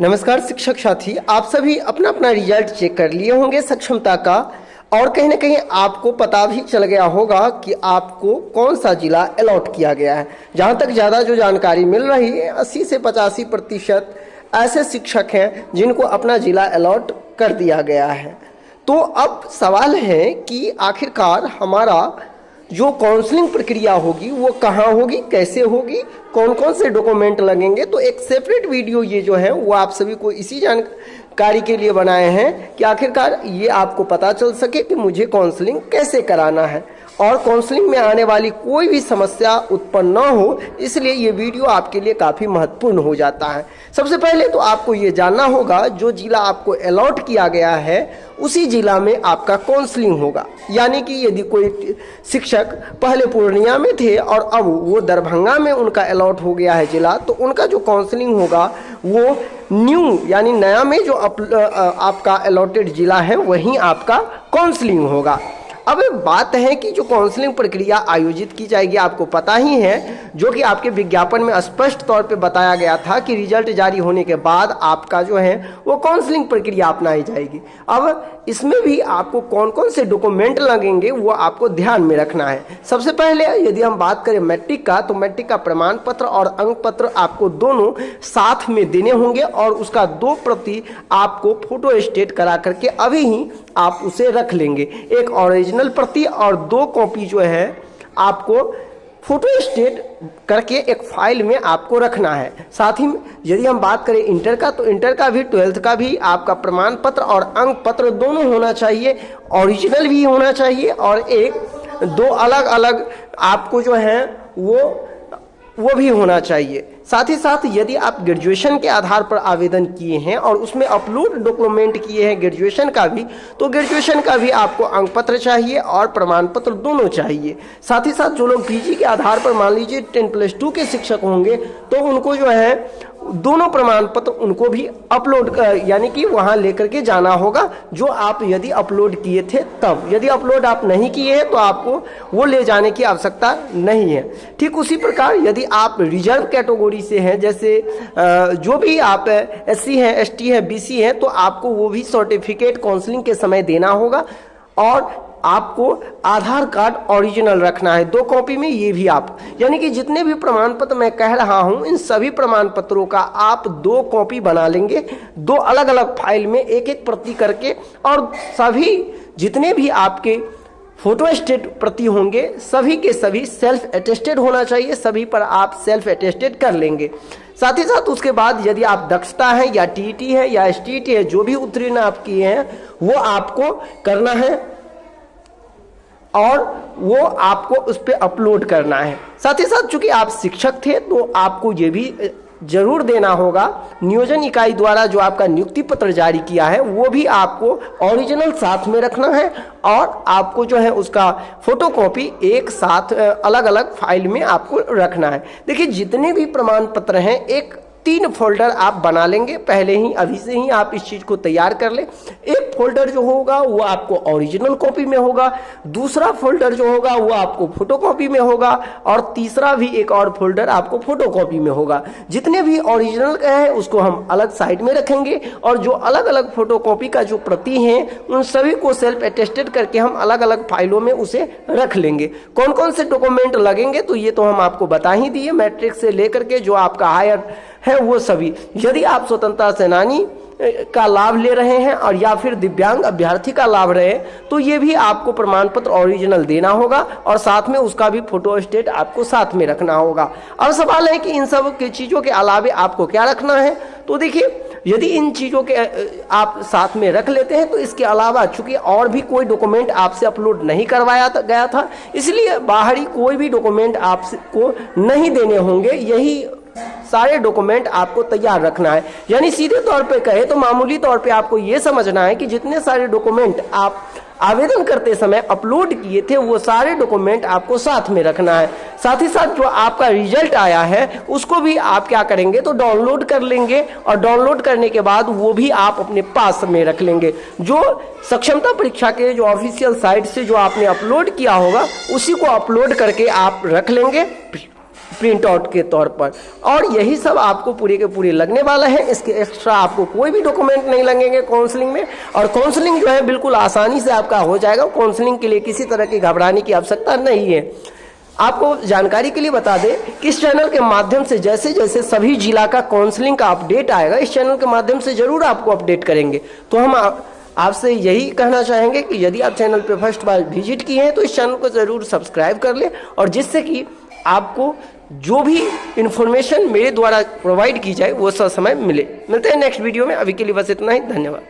नमस्कार शिक्षक साथी, आप सभी अपना अपना रिजल्ट चेक कर लिए होंगे सक्षमता का, और कहीं ना कहीं आपको पता भी चल गया होगा कि आपको कौन सा जिला अलॉट किया गया है। जहां तक ज़्यादा जो जानकारी मिल रही है 80 से 85% ऐसे शिक्षक हैं जिनको अपना जिला अलॉट कर दिया गया है। तो अब सवाल है कि आखिरकार हमारा जो काउंसलिंग प्रक्रिया होगी वो कहाँ होगी, कैसे होगी, कौन कौन से डॉक्यूमेंट लगेंगे। तो एक सेपरेट वीडियो ये जो है वो आप सभी को इसी जानकारी के लिए बनाए हैं कि आखिरकार ये आपको पता चल सके कि मुझे काउंसलिंग कैसे कराना है और काउंसलिंग में आने वाली कोई भी समस्या उत्पन्न न हो, इसलिए ये वीडियो आपके लिए काफ़ी महत्वपूर्ण हो जाता है। सबसे पहले तो आपको ये जानना होगा जो जिला आपको अलॉट किया गया है उसी जिला में आपका काउंसलिंग होगा। यानी कि यदि कोई शिक्षक पहले पूर्णिया में थे और अब वो दरभंगा में उनका अलॉट हो गया है जिला, तो उनका जो काउंसलिंग होगा वो न्यू यानी नया में जो आपका अलॉटेड जिला है वहीं आपका काउंसलिंग होगा। अब बात है कि जो काउंसलिंग प्रक्रिया आयोजित की जाएगी आपको पता ही है, जो कि आपके विज्ञापन में स्पष्ट तौर पे बताया गया था कि रिजल्ट जारी होने के बाद आपका जो है वो काउंसलिंग प्रक्रिया अपनाई जाएगी। अब इसमें भी आपको कौन कौन से डॉक्यूमेंट लगेंगे वो आपको ध्यान में रखना है। सबसे पहले यदि हम बात करें मैट्रिक का, तो मैट्रिक का प्रमाण पत्र और अंक पत्र आपको दोनों साथ में देने होंगे और उसका 2 प्रति आपको फोटो स्टेट करा करके अभी ही आप उसे रख लेंगे। एक ओरिजिनल प्रति और 2 कॉपी जो है आपको फोटो स्टेट करके एक फाइल में आपको रखना है। साथ ही यदि हम बात करें इंटर का, तो इंटर का भी 12th का भी आपका प्रमाण पत्र और अंक पत्र दोनों होना चाहिए, ओरिजिनल भी होना चाहिए और 2 अलग अलग आपको जो है वो भी होना चाहिए। साथ ही साथ यदि आप ग्रेजुएशन के आधार पर आवेदन किए हैं और उसमें अपलोड डॉक्यूमेंट किए हैं ग्रेजुएशन का भी, तो ग्रेजुएशन का भी आपको अंक पत्र चाहिए और प्रमाण पत्र दोनों चाहिए। साथ ही साथ जो लोग पीजी के आधार पर मान लीजिए 10+2 के शिक्षक होंगे तो उनको जो है दोनों प्रमाण पत्र उनको भी अपलोड यानी कि वहां लेकर के जाना होगा, जो आप यदि अपलोड किए थे तब। यदि अपलोड आप नहीं किए हैं तो आपको वो ले जाने की आवश्यकता नहीं है। ठीक उसी प्रकार यदि आप रिजर्व कैटेगरी से हैं, जैसे जो भी आप SC हैं, ST हैं, BC हैं, तो आपको वो भी सर्टिफिकेट काउंसलिंग के समय देना होगा और आपको आधार कार्ड ओरिजिनल रखना है 2 कॉपी में। ये भी आप यानी कि जितने भी प्रमाण पत्र मैं कह रहा हूं इन सभी प्रमाण पत्रों का आप 2 कॉपी बना लेंगे, 2 अलग अलग फाइल में एक एक प्रति करके, और सभी जितने भी आपके फोटो स्टेट प्रति होंगे सभी के सभी सेल्फ अटेस्टेड होना चाहिए, सभी पर आप सेल्फ अटेस्टेड कर लेंगे। साथ ही साथ उसके बाद यदि आप दक्षता है या TET है या STET है, जो भी उत्तीर्ण आप किए हैं वो आपको करना है और वो आपको उस पर अपलोड करना है। साथ ही साथ चूंकि आप शिक्षक थे तो आपको ये भी जरूर देना होगा, नियोजन इकाई द्वारा जो आपका नियुक्ति पत्र जारी किया है वो भी आपको ओरिजिनल साथ में रखना है और आपको जो है उसका फोटोकॉपी एक साथ अलग अलग फाइल में आपको रखना है। देखिए जितने भी प्रमाण पत्र हैं एक 3 फोल्डर आप बना लेंगे पहले ही, अभी से ही आप इस चीज़ को तैयार कर लें। एक फोल्डर जो होगा वो आपको ओरिजिनल कॉपी में होगा, दूसरा फोल्डर जो होगा वो आपको फोटोकॉपी में होगा और तीसरा भी एक और फोल्डर आपको फोटोकॉपी में होगा। जितने भी ओरिजिनल हैं उसको हम अलग साइड में रखेंगे और जो अलग अलग फोटोकॉपी का जो प्रति हैं उन सभी को सेल्फ अटेस्टेड करके हम अलग अलग फाइलों में उसे रख लेंगे। कौन कौन से डॉक्यूमेंट लगेंगे तो ये तो हम आपको बता ही दिए, मैट्रिक से लेकर के जो आपका हायर है वो सभी। यदि आप स्वतंत्रता सेनानी का लाभ ले रहे हैं और या फिर दिव्यांग अभ्यर्थी का लाभ रहे तो ये भी आपको प्रमाण पत्र ओरिजिनल देना होगा और साथ में उसका भी फोटो स्टेट आपको साथ में रखना होगा। अब सवाल है कि इन सब की चीज़ों के अलावे आपको क्या रखना है। तो देखिए यदि इन चीज़ों के आप साथ में रख लेते हैं तो इसके अलावा चूंकि और भी कोई डॉक्यूमेंट आपसे अपलोड नहीं करवाया गया था, इसलिए बाहरी कोई भी डॉक्यूमेंट आपको नहीं देने होंगे। यही सारे डॉक्यूमेंट आपको तैयार रखना है। यानी सीधे तौर पे कहे तो मामूली तौर पे आपको ये समझना है कि जितने सारे डॉक्यूमेंट आप आवेदन करते समय अपलोड किए थे वो सारे डॉक्यूमेंट आपको साथ में रखना है। साथ ही साथ जो आपका रिजल्ट आया है उसको भी आप क्या करेंगे तो डाउनलोड कर लेंगे और डाउनलोड करने के बाद वो भी आप अपने पास में रख लेंगे। जो सक्षमता परीक्षा के जो ऑफिशियल साइट से जो आपने अपलोड किया होगा उसी को अपलोड करके आप रख लेंगे। प्रिंट आउट के तौर पर। और यही सब आपको पूरे के पूरे लगने वाला है। इसके एक्स्ट्रा आपको कोई भी डॉक्यूमेंट नहीं लगेंगे काउंसलिंग में। और काउंसलिंग जो है बिल्कुल आसानी से आपका हो जाएगा। काउंसलिंग के लिए किसी तरह की घबराने की आवश्यकता नहीं है। आपको जानकारी के लिए बता दें कि इस चैनल के माध्यम से जैसे जैसे सभी जिला का काउंसलिंग का अपडेट आएगा, इस चैनल के माध्यम से जरूर आपको अपडेट करेंगे। तो हम आपसे यही कहना चाहेंगे कि यदि आप चैनल पे फर्स्ट बार विजिट किए हैं तो इस चैनल को ज़रूर सब्सक्राइब कर लें, और जिससे कि आपको जो भी इन्फॉर्मेशन मेरे द्वारा प्रोवाइड की जाए वो सब समय मिले। मिलते हैं नेक्स्ट वीडियो में। अभी के लिए बस इतना ही। धन्यवाद।